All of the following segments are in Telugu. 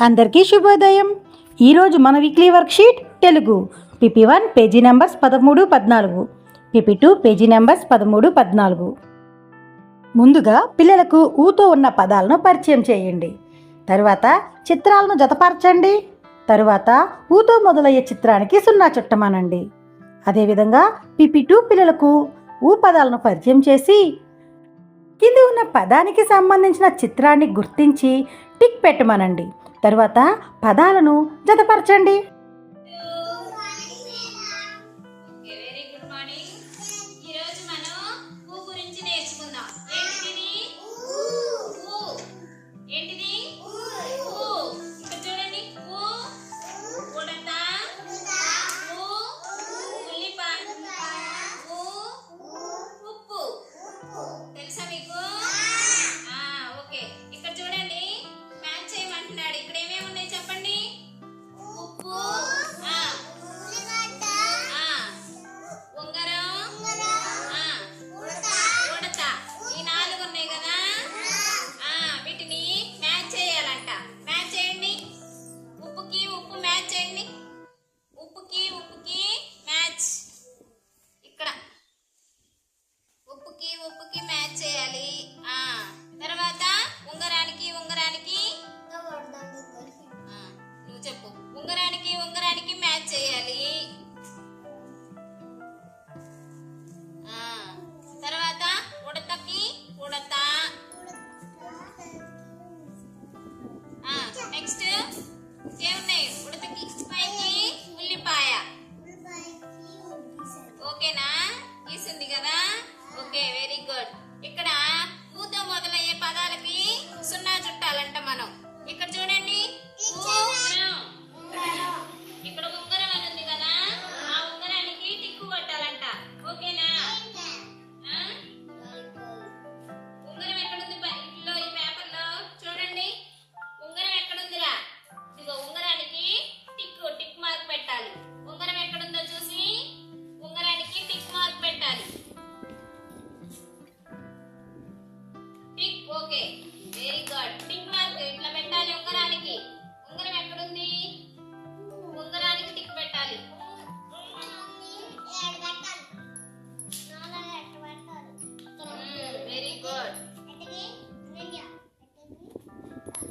అందరికీ శుభోదయం. ఈరోజు మన weekly worksheet Telugu PP1 page numbers 13, 14, PP2 page numbers 13, 14. ముందుగా పిల్లలకు ఊతో ఉన్న పదాలను పరిచయం చేయండి. తరువాత చిత్రాలను జతపరచండి. తరువాత ఊతో మొదలయ్యే చిత్రానికి 0 చుట్టమనండి. అదేవిధంగా PP2 పిల్లలకు ఊ పదాలను పరిచయం చేసి కింద ఉన్న పదానికి సంబంధించిన చిత్రాన్ని గుర్తించి టిక్ పెట్టమనండి. తరువాత పదాలను జతపరచండి. ఉప్పుకి మ్యాచ్ చేయాలి. తర్వాత ఉంగరానికి నువ్వు చెప్పు. ఉంగరానికి మ్యాచ్ చేయాలి. తర్వాత ఉడతకి ఉడత. నెక్స్ట్ ఏమున్నాయి? ఉడతకి పైకి ఉల్లిపాయ. ఓకేనా? గీసింది కదా? Okay, very good. ఇక్కడ ఊతో మొదలయ్యే పదాలకి 0 చుట్టాలంట మనం. ఇక్కడ చూడండి, ఇక్కడ ఉంగరం అని ఉంది కదా, ఆ ఉంగరానికి టిక్కు కొట్టాలంట. ఓకేనా? ఉంగరం ఎక్కడుంది? ఇట్లో ఈ పేపర్ లో చూడండి, ఉంగరం ఎక్కడుందిరా? ఇదిగో ఉంగరానికి టిక్ మార్క్ పెట్టాలి. ఉంగరం ఎక్కడుందో చూసి ఉంగరానికి టిక్ మార్క్ పెట్టాలి. Tick. Okay, very good. Tick mark ఇట్లా పెట్టాలి ఉంగరానికి. ఉంగరం ఎక్కడుంది? ఉంగరానికి టిక్ పెట్టాలి. Very good.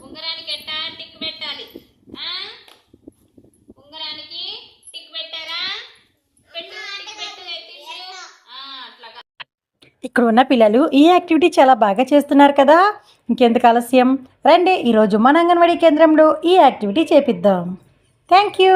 ఉంగరానికి ఎట్టా టిక్ పెట్టాలి. ఉంగరానికి టిక్ పెట్టారా? పెట్టు, టిక్ పెట్టు. అట్లాగా. ఇక్కడ ఉన్న పిల్లలు ఈ యాక్టివిటీ చాలా బాగా చేస్తున్నారు కదా. ఇంకెందుకు ఆలస్యం, రండి ఈరోజు మన అంగన్వాడీ కేంద్రంలో ఈ యాక్టివిటీ చేపిద్దాం. Thank you.